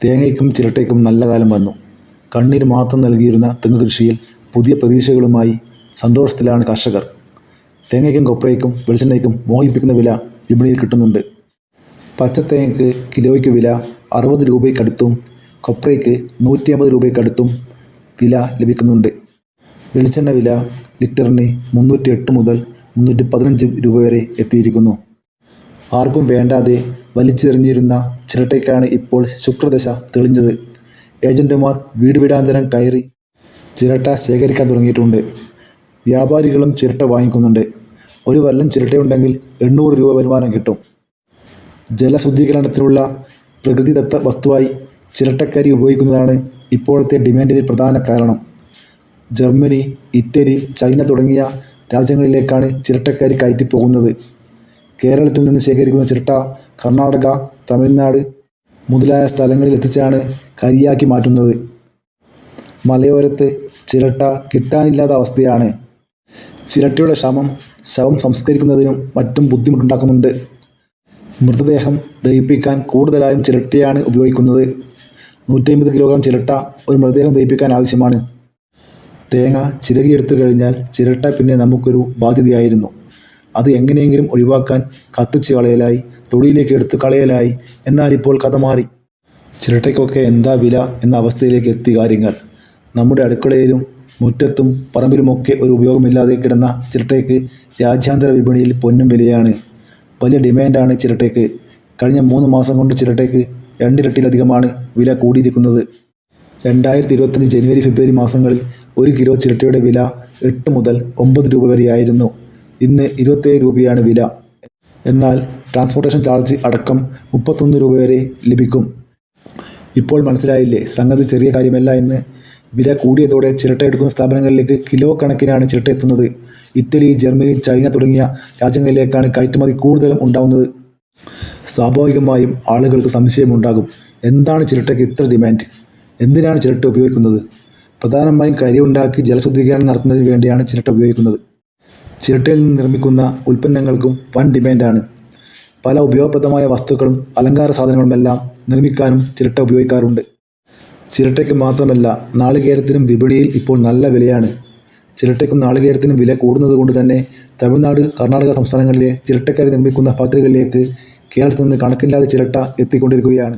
തേങ്ങയ്ക്കും ചിരട്ടയ്ക്കും നല്ല കാലം വന്നു. കണ്ണീര് മാത്രം നൽകിയിരുന്ന തെങ്ങ് കൃഷിയിൽ പുതിയ പ്രതീക്ഷകളുമായി സന്തോഷത്തിലാണ് കർഷകർ. തേങ്ങയ്ക്കും കൊപ്രയ്ക്കും വെളിച്ചെണ്ണയ്ക്കും മോഹിപ്പിക്കുന്ന വില വിപണിയിൽ കിട്ടുന്നുണ്ട്. പച്ചത്തേങ്ങയ്ക്ക് കിലോയ്ക്ക് വില 60 രൂപയ്ക്കടുത്തും കൊപ്രയ്ക്ക് 150 രൂപയ്ക്കടുത്തും വില ലഭിക്കുന്നുണ്ട്. വെളിച്ചെണ്ണ വില ലിറ്ററിന് 308 മുതൽ 315 രൂപ വരെ എത്തിയിരിക്കുന്നു. ആർക്കും വേണ്ടാതെ വലിച്ചെറിഞ്ഞിരുന്ന ചിരട്ടയ്ക്കാണ് ഇപ്പോൾ ശുക്രദശ തെളിഞ്ഞത്. ഏജന്റുമാർ വീടാന്തരം കയറി ചിരട്ട ശേഖരിക്കാൻ തുടങ്ങിയിട്ടുണ്ട്. വ്യാപാരികളും ചിരട്ട വാങ്ങിക്കുന്നുണ്ട്. ഒരു വല്ലം ചിരട്ടയുണ്ടെങ്കിൽ 800 രൂപ വരുമാനം കിട്ടും. ജലശുദ്ധീകരണത്തിനുള്ള പ്രകൃതിദത്ത വസ്തുവായി ചിരട്ടക്കരി ഉപയോഗിക്കുന്നതാണ് ഇപ്പോഴത്തെ ഡിമാൻഡിന് പ്രധാന കാരണം. ജർമ്മനി, ഇറ്റലി, ചൈന തുടങ്ങിയ രാജ്യങ്ങളിലേക്കാണ് ചിരട്ടക്കരി കയറ്റിപ്പോകുന്നത്. കേരളത്തിൽ നിന്ന് ശേഖരിക്കുന്ന ചിരട്ട കർണാടക, തമിഴ്നാട് മുതലായ സ്ഥലങ്ങളിൽ എത്തിച്ചാണ് കരിയാക്കി മാറ്റുന്നത്. മലയോരത്ത് ചിരട്ട കിട്ടാനില്ലാത്ത അവസ്ഥയാണ്. ചിരട്ടയുടെ ശവം സംസ്കരിക്കുന്നതിനും മറ്റും ബുദ്ധിമുട്ടുണ്ടാക്കുന്നുണ്ട്. മൃതദേഹം ദഹിപ്പിക്കാൻ കൂടുതലായും ചിരട്ടയാണ് ഉപയോഗിക്കുന്നത്. 150 കിലോഗ്രാം ചിരട്ട ഒരു മൃതദേഹം ദഹിപ്പിക്കാൻ ആവശ്യമാണ്. തേങ്ങ ചിരകിയെടുത്തു കഴിഞ്ഞാൽ ചിരട്ട പിന്നെ നമുക്കൊരു ബാധ്യതയായിരുന്നു. അത് എങ്ങനെയെങ്കിലും ഒഴിവാക്കാൻ കത്തിച്ച് കളയലായി, തൊടിയിലേക്ക് എടുത്ത് കളയലായി. എന്നാൽ ഇപ്പോൾ കഥ മാറി. ചിരട്ടയ്ക്കൊക്കെ എന്താ വില എന്ന അവസ്ഥയിലേക്ക് എത്തി കാര്യങ്ങൾ. നമ്മുടെ അടുക്കളയിലും മുറ്റത്തും പറമ്പിലുമൊക്കെ ഒരു ഉപയോഗമില്ലാതെ കിടന്ന ചിരട്ടയ്ക്ക് രാജ്യാന്തര വിപണിയിൽ പൊന്നും വിലയാണ്. വലിയ ഡിമാൻഡാണ് ചിരട്ടയ്ക്ക്. കഴിഞ്ഞ 3 മാസം കൊണ്ട് ചിരട്ടയ്ക്ക് 2 ഇരട്ടിയിലധികമാണ് വില കൂടിയിരിക്കുന്നത്. 2025 ജനുവരി ഫെബ്രുവരി മാസങ്ങളിൽ 1 കിലോ ചിരട്ടയുടെ വില 8 മുതൽ 9 രൂപ വരെയായിരുന്നു. ഇന്ന് 27 രൂപയാണ് വില. എന്നാൽ ട്രാൻസ്പോർട്ടേഷൻ ചാർജ് അടക്കം 31 രൂപ വരെ ലഭിക്കും. ഇപ്പോൾ മനസ്സിലായില്ലേ സംഗതി ചെറിയ കാര്യമല്ല എന്ന്. വില കൂടിയതോടെ ചിരട്ട എടുക്കുന്ന സ്ഥാപനങ്ങളിലേക്ക് കിലോ കണക്കിനാണ് ചിരട്ട എത്തുന്നത്. ഇറ്റലി, ജർമ്മനി, ചൈന തുടങ്ങിയ രാജ്യങ്ങളിലേക്കാണ് കയറ്റുമതി കൂടുതലും ഉണ്ടാവുന്നത്. സ്വാഭാവികമായും ആളുകൾക്ക് സംശയമുണ്ടാകും, എന്താണ് ചിരട്ടയ്ക്ക് ഇത്ര ഡിമാൻഡ്? എന്തിനാണ് ചിരട്ട ഉപയോഗിക്കുന്നത്? പ്രധാനമായും കരി ഉണ്ടാക്കി ജലശുദ്ധീകരണം നടത്തുന്നതിന് വേണ്ടിയാണ് ചിരട്ട ഉപയോഗിക്കുന്നത്. ചിരട്ടയിൽ നിന്ന് നിർമ്മിക്കുന്ന ഉൽപ്പന്നങ്ങൾക്കും വൻ ഡിമാൻഡാണ്. പല ഉപയോഗപ്രദമായ വസ്തുക്കളും അലങ്കാര സാധനങ്ങളുമെല്ലാം നിർമ്മിക്കാനും ചിരട്ട ഉപയോഗിക്കാറുണ്ട്. ചിരട്ടയ്ക്ക് മാത്രമല്ല, നാളികേരത്തിനും വിപണിയിൽ ഇപ്പോൾ നല്ല വിലയാണ്. ചിരട്ടയ്ക്കും നാളികേരത്തിനും വില കൂടുന്നത് കൊണ്ട് തന്നെ തമിഴ്നാട്, കർണാടക സംസ്ഥാനങ്ങളിലെ ചിരട്ടക്കരി നിർമ്മിക്കുന്ന ഫാക്ടറികളിലേക്ക് കേരളത്തിൽ നിന്ന് കണക്കില്ലാതെ ചിരട്ട എത്തിക്കൊണ്ടിരിക്കുകയാണ്.